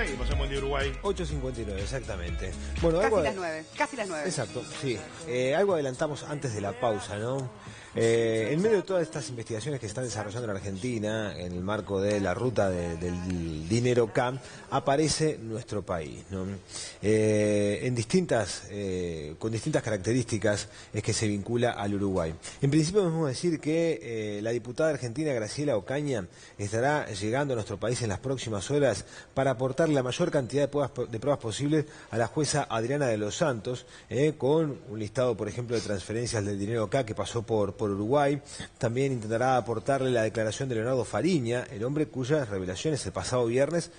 Seguimos en Buen Día Uruguay. 8:59, exactamente. Bueno, casi las 9, casi las 9. Exacto, sí. Algo adelantamos antes de la pausa, ¿no? En medio de todas estas investigaciones que se están desarrollando en Argentina, en el marco de la ruta del dinero CAM, aparece nuestro país, ¿no? Con distintas características es que se vincula al Uruguay. En principio debemos decir que la diputada argentina Graciela Ocaña estará llegando a nuestro país en las próximas horas para aportar la mayor cantidad de pruebas posibles a la jueza Adriana de los Santos, con un listado, por ejemplo, de transferencias del dinero acá que pasó por Uruguay. También intentará aportarle la declaración de Leonardo Fariña, el hombre cuyas revelaciones el pasado viernes,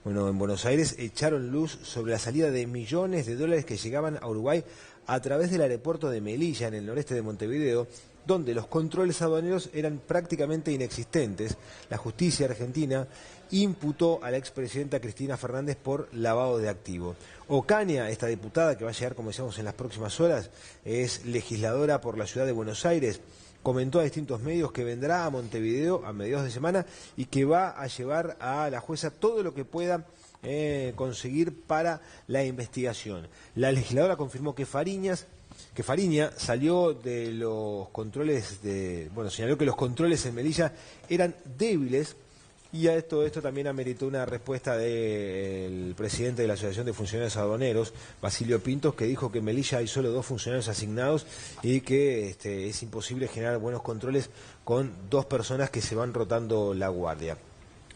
en Buenos Aires, echaron luz sobre la salida de millones de dólares que llegaban a Uruguay a través del aeropuerto de Melilla, en el noreste de Montevideo, donde los controles aduaneros eran prácticamente inexistentes. La justicia argentina imputó a la expresidenta Cristina Fernández por lavado de activos. Ocaña, esta diputada que va a llegar, como decíamos, en las próximas horas, es legisladora por la ciudad de Buenos Aires. Comentó a distintos medios que vendrá a Montevideo a mediados de semana y que va a llevar a la jueza todo lo que pueda conseguir para la investigación. La legisladora confirmó que Fariña salió de los controles señaló que los controles en Melilla eran débiles, y a esto también ameritó una respuesta del presidente de la Asociación de Funcionarios Aduaneros, Basilio Pintos, que dijo que en Melilla hay solo 2 funcionarios asignados y que es imposible generar buenos controles con 2 personas que se van rotando la guardia.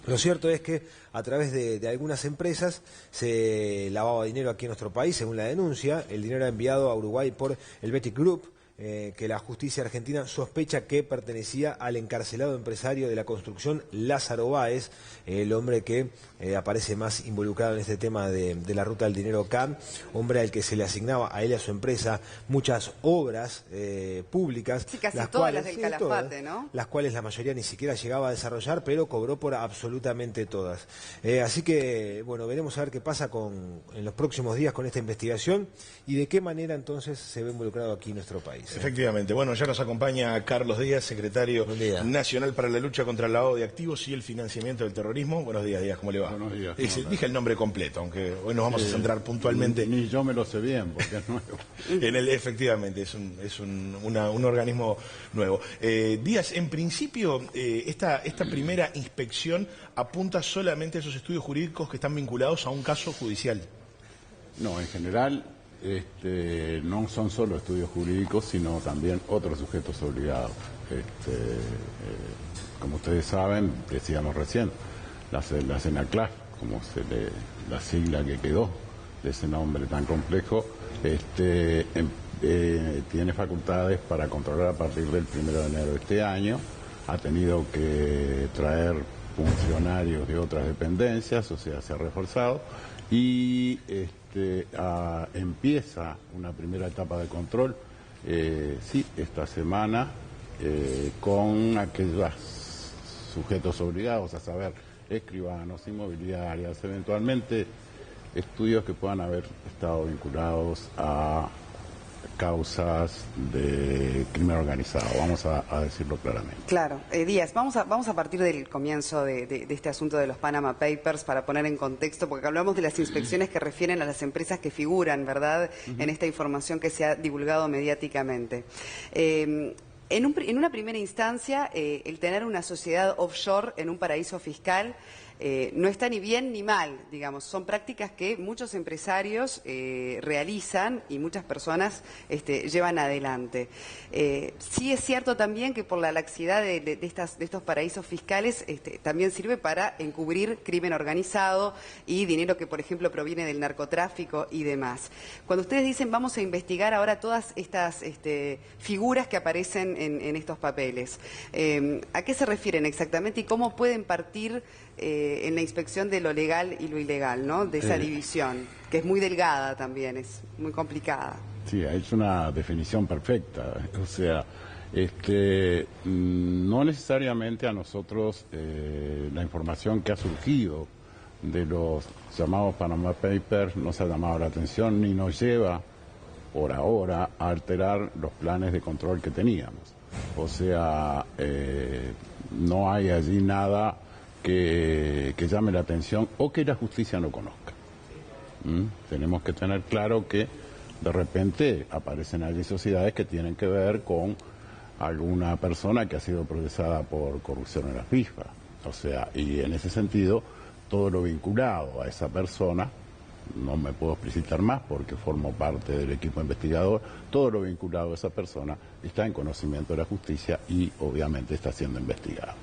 Lo cierto es que a través de algunas empresas se lavaba dinero aquí en nuestro país, según la denuncia. El dinero era enviado a Uruguay por el Betty Group, que la justicia argentina sospecha que pertenecía al encarcelado empresario de la construcción Lázaro Báez, el hombre que aparece más involucrado en este tema de la ruta del dinero CAM, hombre al que se le asignaba a él y a su empresa muchas obras públicas. Sí, casi todas las del Calafate, ¿no? Las cuales la mayoría ni siquiera llegaba a desarrollar, pero cobró por absolutamente todas. Así que, veremos a ver qué pasa en los próximos días con esta investigación y de qué manera entonces se ve involucrado aquí nuestro país. Efectivamente. Bueno, ya nos acompaña Carlos Díaz, secretario nacional para la lucha contra el lavado de activos y el financiamiento del terrorismo. Buenos días, Díaz, ¿cómo le va? Buenos días. Dije el nombre completo, aunque hoy nos vamos a centrar puntualmente. Ni yo me lo sé bien, porque es nuevo. Efectivamente, es un organismo nuevo. Díaz, en principio, esta primera inspección apunta solamente a esos estudios jurídicos que están vinculados a un caso judicial. No, en general no son solo estudios jurídicos, sino también otros sujetos obligados. Como ustedes saben, decíamos recién, la CENACLAF, como la sigla que quedó de ese nombre tan complejo, tiene facultades para controlar a partir del 1 de enero de este año. Ha tenido que traer funcionarios de otras dependencias, o sea, se ha reforzado, y empieza una primera etapa de control, esta semana, con aquellos sujetos obligados, a saber, escribanos, inmobiliarias, eventualmente estudios que puedan haber estado vinculados a causas de crimen organizado, vamos a decirlo claramente. Claro. Díaz, vamos a partir del comienzo de este asunto de los Panama Papers para poner en contexto, porque hablamos de las inspecciones que refieren a las empresas que figuran, ¿verdad?, en esta información que se ha divulgado mediáticamente. En una primera instancia, el tener una sociedad offshore en un paraíso fiscal no está ni bien ni mal, digamos. Son prácticas que muchos empresarios realizan y muchas personas llevan adelante. Sí es cierto también que por la laxidad de estos paraísos fiscales también sirve para encubrir crimen organizado y dinero que, por ejemplo, proviene del narcotráfico y demás. Cuando ustedes dicen vamos a investigar ahora todas estas figuras que aparecen en estos papeles, ¿a qué se refieren exactamente y cómo pueden partir en la inspección de lo legal y lo ilegal, ¿no?, de esa división, que es muy delgada también, es muy complicada? Sí, es una definición perfecta. O sea, no necesariamente a nosotros la información que ha surgido de los llamados Panama Papers nos ha llamado la atención ni nos lleva, por ahora, a alterar los planes de control que teníamos. O sea, no hay allí nada que que llame la atención o que la justicia no conozca. Tenemos que tener claro que de repente aparecen allí sociedades que tienen que ver con alguna persona que ha sido procesada por corrupción en la FIFA. O sea, y en ese sentido, todo lo vinculado a esa persona, no me puedo explicitar más porque formo parte del equipo investigador, todo lo vinculado a esa persona está en conocimiento de la justicia y obviamente está siendo investigado.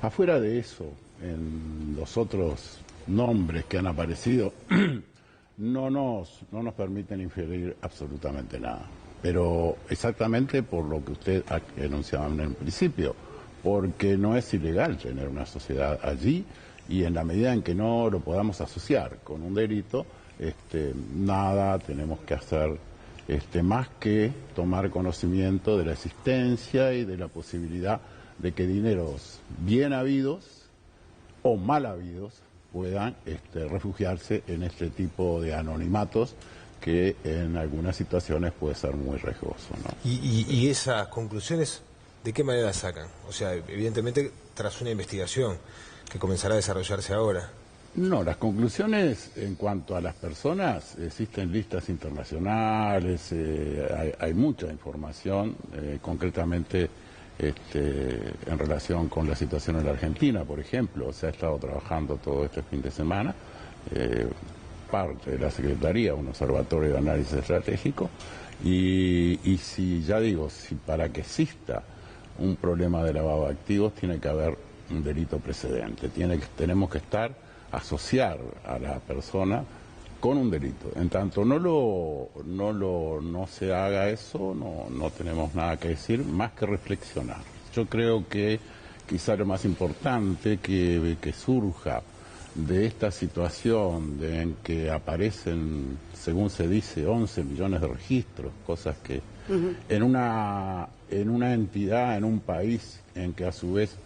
Afuera de eso, en los otros nombres que han aparecido, no nos permiten inferir absolutamente nada. Pero exactamente por lo que usted enunciaba en el principio, porque no es ilegal tener una sociedad allí y en la medida en que no lo podamos asociar con un delito, nada tenemos que hacer más que tomar conocimiento de la existencia y de la posibilidad de que dineros bien habidos o mal habidos puedan refugiarse en este tipo de anonimatos que en algunas situaciones puede ser muy riesgoso, ¿no? ¿Y esas conclusiones de qué manera las sacan? O sea, evidentemente tras una investigación que comenzará a desarrollarse ahora. No, las conclusiones en cuanto a las personas, existen listas internacionales, hay mucha información, concretamente en relación con la situación en la Argentina, por ejemplo. Se ha estado trabajando todo este fin de semana, parte de la Secretaría, un observatorio de análisis estratégico, y si, ya digo, si para que exista un problema de lavado de activos tiene que haber un delito precedente, tenemos que asociar a la persona con un delito. En tanto no se haga eso, no tenemos nada que decir más que reflexionar. Yo creo que quizá lo más importante que surja de esta situación en que aparecen, según se dice, 11 millones de registros, cosas que en una entidad, en un país en que a su vez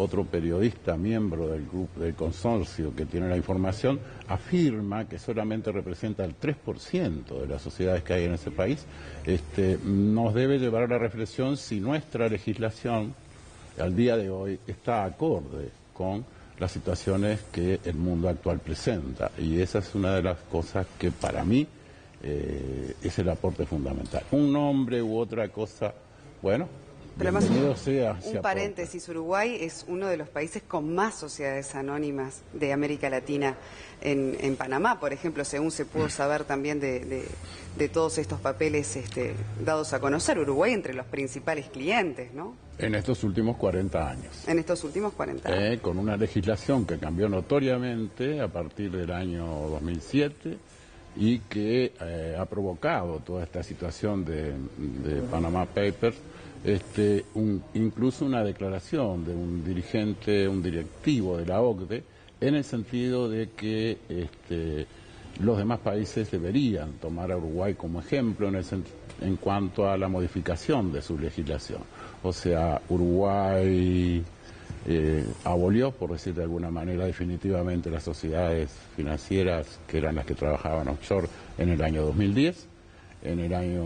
otro periodista, miembro del grupo del consorcio que tiene la información, afirma que solamente representa el 3% de las sociedades que hay en ese país, nos debe llevar a la reflexión si nuestra legislación al día de hoy está acorde con las situaciones que el mundo actual presenta. Y esa es una de las cosas que para mí es el aporte fundamental. Un nombre u otra cosa, bueno, pero además, sea, un paréntesis, Uruguay es uno de los países con más sociedades anónimas de América Latina. En Panamá, por ejemplo, según se pudo saber también de todos estos papeles dados a conocer, Uruguay entre los principales clientes, ¿no? En estos últimos 40 años. En estos últimos 40 años. Con una legislación que cambió notoriamente a partir del año 2007 y que ha provocado toda esta situación de Panama Papers. Incluso una declaración de un directivo de la OCDE, en el sentido de que los demás países deberían tomar a Uruguay como ejemplo en cuanto a la modificación de su legislación. O sea, Uruguay abolió, por decir de alguna manera, definitivamente las sociedades financieras que eran las que trabajaban offshore en el año 2010. En el año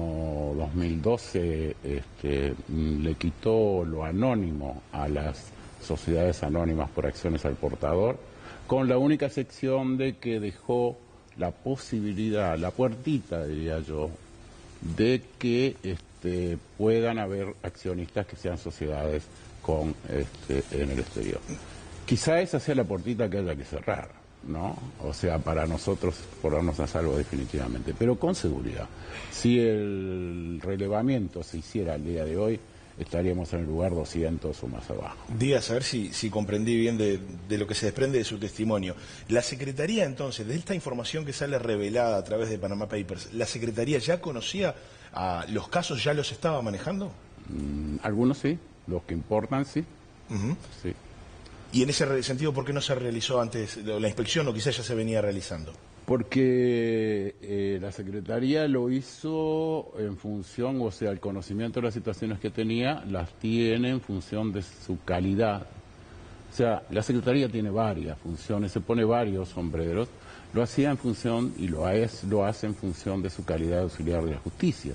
2012 le quitó lo anónimo a las sociedades anónimas por acciones al portador, con la única excepción de que dejó la posibilidad, la puertita, diría yo, de que puedan haber accionistas que sean sociedades en el exterior. Quizá esa sea la puertita que haya que cerrar, ¿no? O sea, para nosotros ponernos a salvo definitivamente, pero con seguridad. Si el relevamiento se hiciera al día de hoy, estaríamos en el lugar 200 o más abajo. Díaz, a ver si comprendí bien de lo que se desprende de su testimonio. La Secretaría, entonces, de esta información que sale revelada a través de Panama Papers, ¿la Secretaría ya conocía los casos, ya los estaba manejando? Algunos sí, los que importan sí. Sí. Y en ese sentido, ¿por qué no se realizó antes la inspección o quizás ya se venía realizando? Porque la Secretaría lo hizo en función, o sea, el conocimiento de las situaciones que tenía, las tiene en función de su calidad. O sea, la Secretaría tiene varias funciones, se pone varios sombreros, lo hacía en función y lo hace en función de su calidad de auxiliar de la justicia.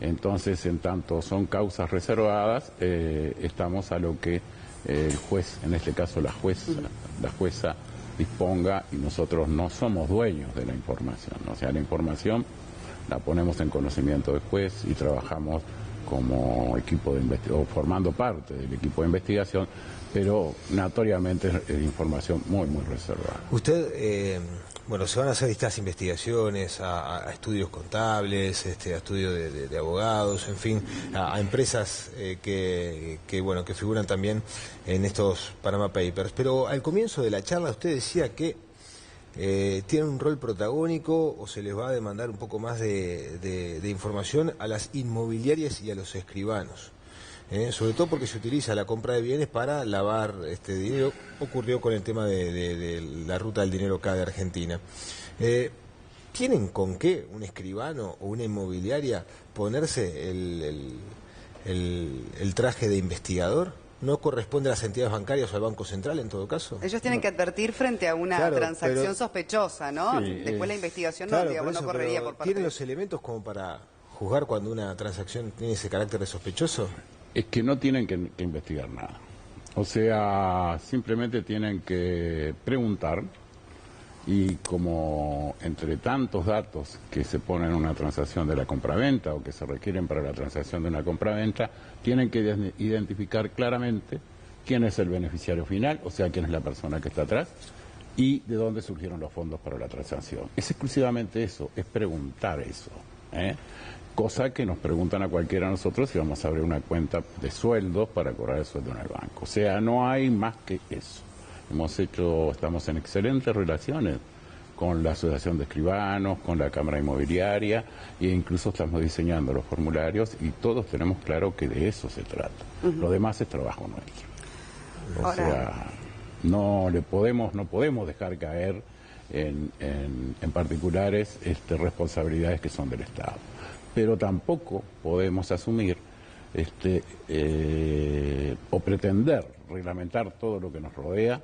Entonces, en tanto son causas reservadas, estamos a lo que el juez, en este caso la jueza disponga, y nosotros no somos dueños de la información. O sea, la información la ponemos en conocimiento del juez y trabajamos como equipo de investigación, o formando parte del equipo de investigación, pero notoriamente es información muy, muy reservada. Usted, bueno, se van a hacer estas investigaciones a estudios contables, a estudios de abogados, en fin, a empresas bueno, que figuran también en estos Panama Papers. Pero al comienzo de la charla usted decía que tienen un rol protagónico, o se les va a demandar un poco más de información a las inmobiliarias y a los escribanos. Sobre todo porque se utiliza la compra de bienes para lavar este dinero. Ocurrió con el tema de la ruta del dinero acá de Argentina. ¿Tienen con qué un escribano o una inmobiliaria ponerse el traje de investigador? ¿No corresponde a las entidades bancarias o al Banco Central en todo caso? Ellos tienen que advertir frente a una transacción sospechosa, ¿no? Sí, Después la investigación claro, no correría por parte. ¿Tienen los elementos como para juzgar cuando una transacción tiene ese carácter de sospechoso? Es que no tienen que investigar nada. O sea, simplemente tienen que preguntar, y como entre tantos datos que se ponen en una transacción de la compraventa o que se requieren para la transacción de una compraventa, tienen que identificar claramente quién es el beneficiario final, o sea, quién es la persona que está atrás y de dónde surgieron los fondos para la transacción. Es exclusivamente eso, es preguntar eso, cosa que nos preguntan a cualquiera de nosotros si vamos a abrir una cuenta de sueldos para cobrar el sueldo en el banco. O sea, no hay más que eso. Estamos en excelentes relaciones con la Asociación de Escribanos, con la Cámara Inmobiliaria, e incluso estamos diseñando los formularios y todos tenemos claro que de eso se trata. Lo demás es trabajo nuestro. O sea, no podemos dejar caer en particulares responsabilidades que son del Estado. Pero tampoco podemos asumir o pretender reglamentar todo lo que nos rodea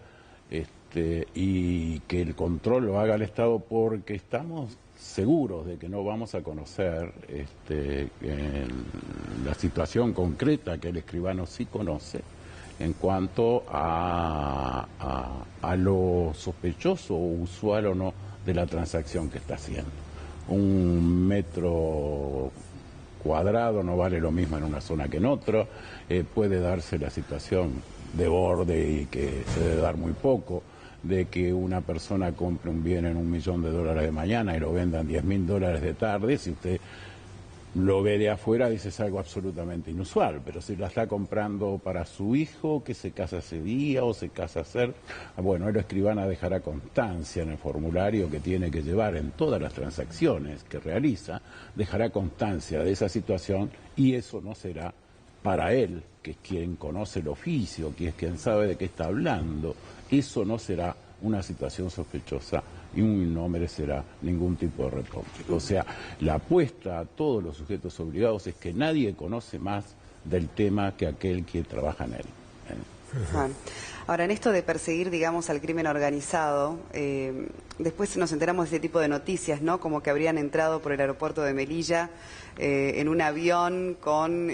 y que el control lo haga el Estado, porque estamos seguros de que no vamos a conocer la situación concreta que el escribano sí conoce en cuanto a lo sospechoso o usual o no de la transacción que está haciendo. Un metro cuadrado no vale lo mismo en una zona que en otra, puede darse la situación de borde y que se debe dar muy poco, de que una persona compre un bien en $1 millón de mañana y lo venda en $10.000 de tarde. Si usted lo ve de afuera, dice es algo absolutamente inusual, pero si la está comprando para su hijo que se casa ese día o se casa bueno, el escribano dejará constancia en el formulario que tiene que llevar en todas las transacciones que realiza, dejará constancia de esa situación, y eso no será para él, que es quien conoce el oficio, que es quien sabe de qué está hablando, eso no será una situación sospechosa y no merecerá ningún tipo de reporte. O sea, la apuesta a todos los sujetos obligados es que nadie conoce más del tema que aquel que trabaja en él. Bueno, ahora, en esto de perseguir, digamos, al crimen organizado, después nos enteramos de ese tipo de noticias, ¿no? Como que habrían entrado por el aeropuerto de Melilla en un avión con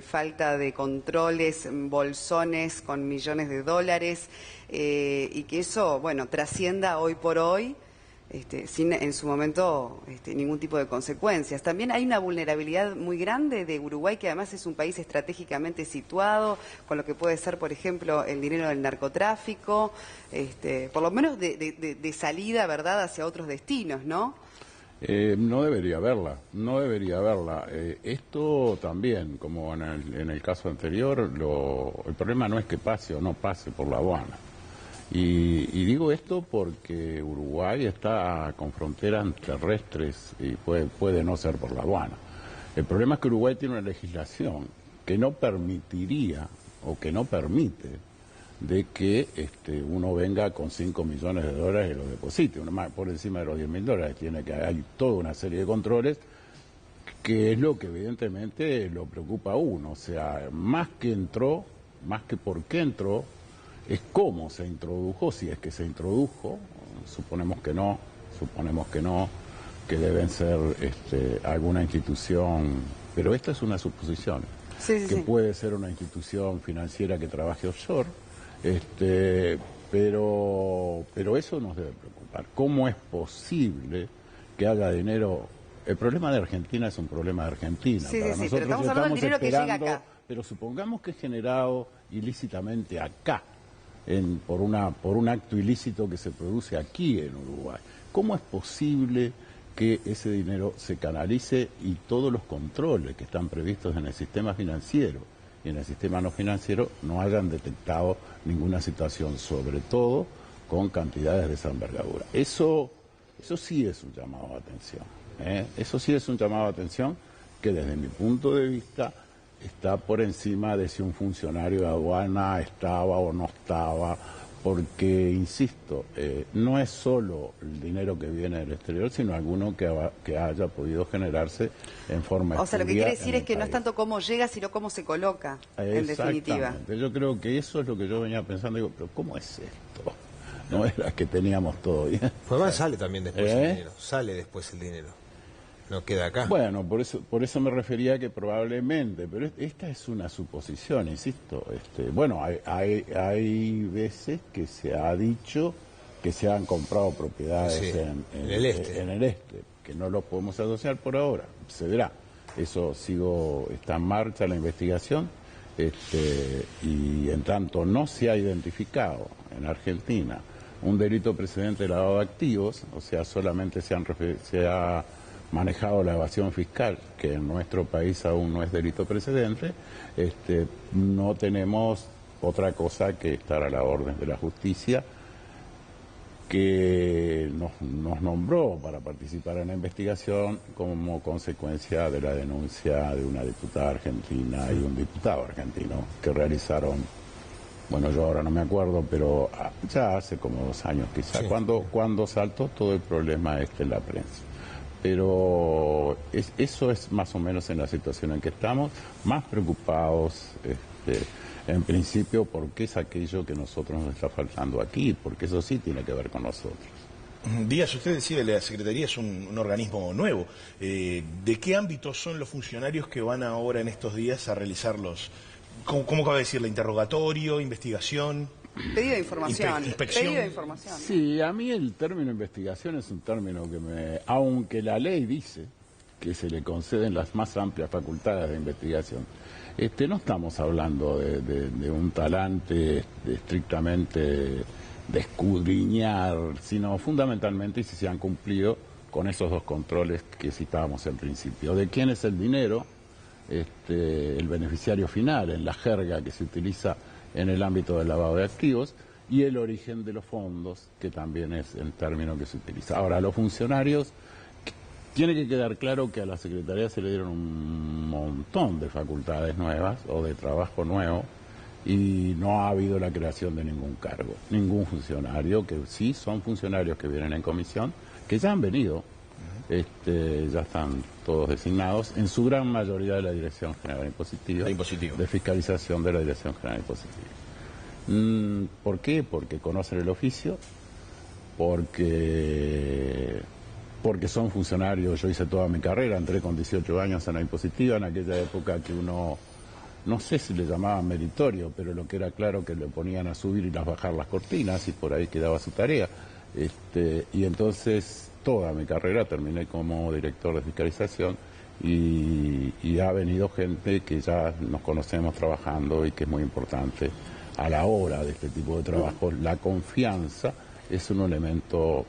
falta de controles, bolsones con millones de dólares, y que eso, bueno, trascienda hoy por hoy, sin en su momento ningún tipo de consecuencias. También hay una vulnerabilidad muy grande de Uruguay, que además es un país estratégicamente situado, con lo que puede ser, por ejemplo, el dinero del narcotráfico, por lo menos de salida, ¿verdad?, hacia otros destinos, ¿no? No debería haberla, no debería haberla. Esto también, como en el caso anterior, el problema no es que pase o no pase por la aduana. Y digo esto porque Uruguay está con fronteras terrestres y puede no ser por la aduana. El problema es que Uruguay tiene una legislación que no permitiría o que no permite de que uno venga con $5 millones y lo deposite, uno más por encima de los $10.000. Hay toda una serie de controles, que es lo que evidentemente lo preocupa a uno. O sea, más que por qué entró, es cómo se introdujo, si es que se introdujo. Suponemos que no, que deben ser alguna institución, pero esta es una suposición, puede ser una institución financiera que trabaje offshore, pero eso nos debe preocupar. ¿Cómo es posible que haya dinero? El problema de Argentina es un problema de Argentina. Sí, Para sí, nosotros pero estamos hablando del dinero que llega esperando, acá. pero supongamos que es generado ilícitamente acá, por un acto ilícito que se produce aquí en Uruguay. ¿Cómo es posible que ese dinero se canalice y todos los controles que están previstos en el sistema financiero y en el sistema no financiero no hayan detectado ninguna situación, sobre todo con cantidades de esa envergadura? Eso sí es un llamado de atención. Eso sí es un llamado de atención que desde mi punto de vista está por encima de si un funcionario de aduana estaba o no estaba, porque, insisto, no es solo el dinero que viene del exterior, sino alguno que haya podido generarse en forma O sea, lo que quiere decir es que país. no es tanto cómo llega, sino cómo se coloca, en definitiva. Exactamente. Yo creo que eso es lo que yo venía pensando. Digo, pero ¿cómo es esto? No era que teníamos todo bien. Pues más sale también después el dinero. Sale después el dinero. No queda acá. Bueno, por eso me refería que probablemente, pero esta es una suposición, insisto. Bueno, hay veces que se ha dicho que se han comprado propiedades Sí, en el este. en el este, que no lo podemos asociar por ahora. Se verá. Eso está en marcha la investigación, y en tanto no se ha identificado en Argentina un delito precedente de lavado de activos, o sea, solamente se ha manejado la evasión fiscal, que en nuestro país aún no es delito precedente, no tenemos otra cosa que estar a la orden de la justicia, que nos nombró para participar en la investigación como consecuencia de la denuncia de una diputada argentina y un diputado argentino que realizaron, bueno, yo ahora no me acuerdo, pero ya hace como 2 años quizás, Sí. cuando saltó todo el problema en la prensa. Pero eso es más o menos en la situación en que estamos, más preocupados en principio porque es aquello que a nosotros nos está faltando aquí, porque eso sí tiene que ver con nosotros. Díaz, usted decía que la Secretaría es un organismo nuevo. ¿De qué ámbitos son los funcionarios que van ahora en estos días a realizarlos? ¿Cómo cabe decirle? ¿Interrogatorio, investigación? Pedido de información. Inspección. Pedido de información. Sí, a mí el término investigación es un término que aunque la ley dice que se le conceden las más amplias facultades de investigación, no estamos hablando de un talante estrictamente de escudriñar, sino fundamentalmente si se han cumplido con esos 2 controles que citábamos en principio. ¿De quién es el dinero? El beneficiario final, en la jerga que se utiliza en el ámbito del lavado de activos, y el origen de los fondos, que también es el término que se utiliza. Ahora, a los funcionarios, tiene que quedar claro que a la Secretaría se le dieron un montón de facultades nuevas o de trabajo nuevo, y no ha habido la creación de ningún cargo, ningún funcionario, que sí son funcionarios que vienen en comisión, que ya han venido, ya están todos designados, en su gran mayoría de la Dirección General Impositiva, de fiscalización de la Dirección General Impositiva. ¿Por qué? Porque conocen el oficio, porque son funcionarios. Yo hice toda mi carrera, entré con 18 años en la impositiva, en aquella época que uno, no sé si le llamaban meritorio, pero lo que era claro que le ponían a subir y a bajar las cortinas y por ahí quedaba su tarea. Y entonces toda mi carrera terminé como director de fiscalización y ha venido gente que ya nos conocemos trabajando y que es muy importante a la hora de este tipo de trabajo. La confianza es un elemento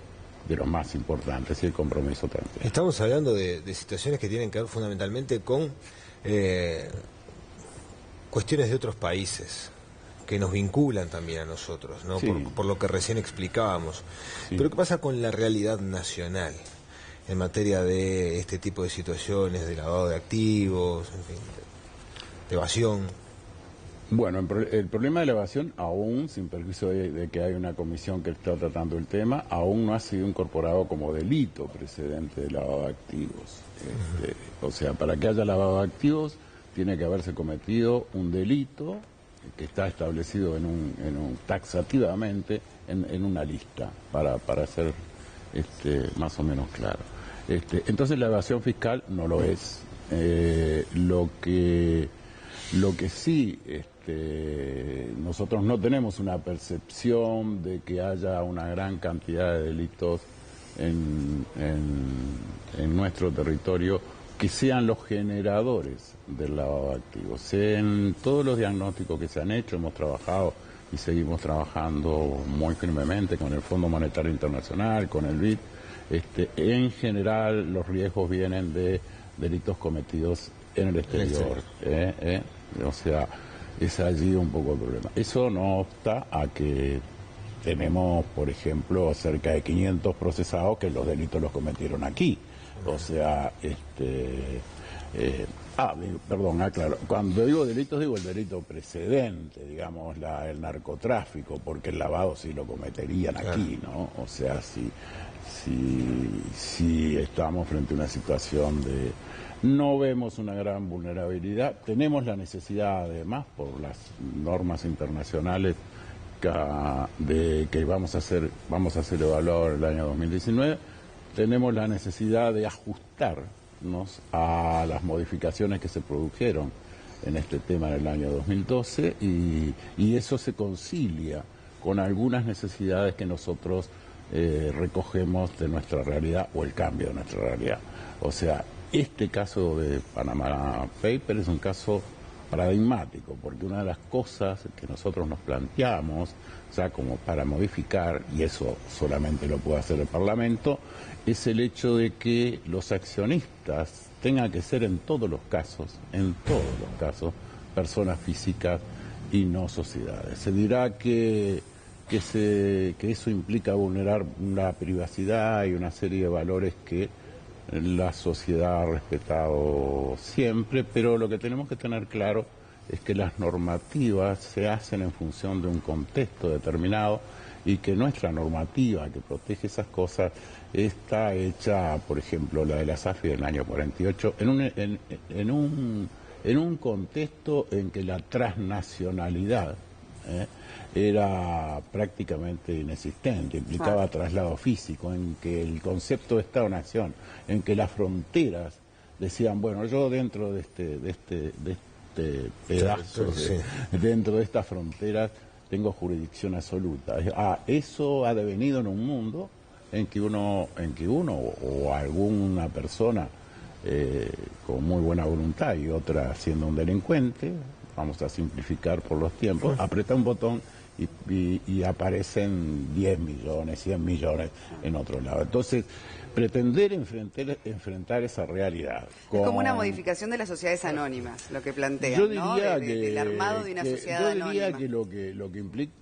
de los más importantes y el compromiso también. Estamos hablando de situaciones que tienen que ver fundamentalmente con cuestiones de otros países que nos vinculan también a nosotros, ¿no? Sí. Por lo que recién explicábamos. Sí. Pero ¿qué pasa con la realidad nacional en materia de este tipo de situaciones, de lavado de activos, en fin, de evasión? Bueno, el problema de la evasión, aún sin perjuicio de que hay una comisión que está tratando el tema, aún no ha sido incorporado como delito precedente de lavado de activos. O sea, para que haya lavado de activos tiene que haberse cometido un delito que está establecido taxativamente en una lista, para ser más o menos claro. Entonces la evasión fiscal no lo es. Lo que sí nosotros no tenemos una percepción de que haya una gran cantidad de delitos en nuestro territorio que sean los generadores del lavado de activos. En todos los diagnósticos que se han hecho hemos trabajado y seguimos trabajando muy firmemente con el Fondo Monetario Internacional, con el BID. En general los riesgos vienen de delitos cometidos en el exterior. O sea, es allí un poco el problema. Eso no obsta a que tenemos, por ejemplo, cerca de 500 procesados que los delitos los cometieron aquí. O sea, perdón, aclaro. Cuando digo delitos, digo el delito precedente, digamos, el narcotráfico, porque el lavado sí lo cometerían aquí, ¿no? O sea, si estamos frente a una situación de... No vemos una gran vulnerabilidad, tenemos la necesidad, además, por las normas internacionales que vamos a ser evaluados en el año 2019, tenemos la necesidad de ajustarnos a las modificaciones que se produjeron en este tema en el año 2012 y eso se concilia con algunas necesidades que nosotros recogemos de nuestra realidad o el cambio de nuestra realidad. O sea, este caso de Panama Papers es un caso paradigmático, porque una de las cosas que nosotros nos planteamos, o sea, como para modificar, y eso solamente lo puede hacer el Parlamento, es el hecho de que los accionistas tengan que ser en todos los casos, personas físicas y no sociedades. Se dirá que eso implica vulnerar la privacidad y una serie de valores que la sociedad ha respetado siempre, pero lo que tenemos que tener claro es que las normativas se hacen en función de un contexto determinado y que nuestra normativa que protege esas cosas está hecha, por ejemplo, la de la SAFI del año 48, en un contexto en que la transnacionalidad era prácticamente inexistente, implicaba traslado físico, en que el concepto de Estado-Nación, en que las fronteras decían, bueno, yo dentro de este pedazo, dentro de estas fronteras tengo jurisdicción absoluta. Eso ha devenido en un mundo en que uno o alguna persona con muy buena voluntad y otra siendo un delincuente, vamos a simplificar por los tiempos, aprieta un botón y aparecen 10 millones, 100 millones en otro lado. Entonces, pretender enfrentar esa realidad. Es como una modificación de las sociedades anónimas, lo que plantean, yo diría, ¿no? Del armado de una sociedad anónima. Yo diría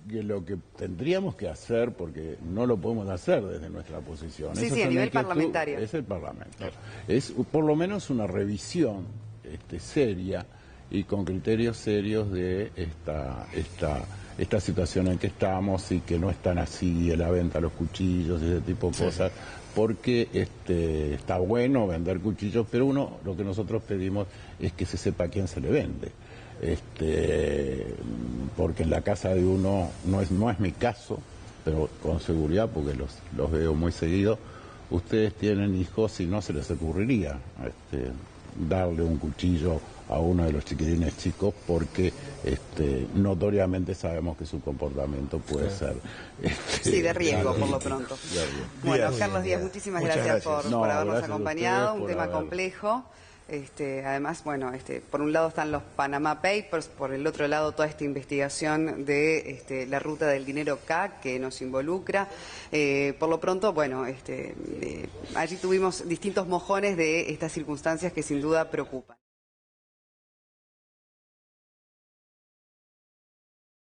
que lo que tendríamos que hacer, porque no lo podemos hacer desde nuestra posición. Sí, a nivel parlamentario. Es el Parlamento. Es por lo menos una revisión seria y con criterios serios de esta situación en que estamos y que no están así a la venta los cuchillos y ese tipo de cosas, porque está bueno vender cuchillos, pero lo que nosotros pedimos es que se sepa a quién se le vende. Porque en la casa de uno, no es mi caso, pero con seguridad, porque los veo muy seguido, ustedes tienen hijos y no se les ocurriría darle un cuchillo a uno de los chiquilines chicos porque notoriamente sabemos que su comportamiento puede ser de riesgo por lo pronto. Bueno, Carlos Díaz, muchísimas gracias por habernos acompañado, un tema complejo. Además, bueno, por un lado están los Panama Papers, por el otro lado toda esta investigación de la ruta del dinero K que nos involucra. Por lo pronto, bueno, allí tuvimos distintos mojones de estas circunstancias que sin duda preocupan.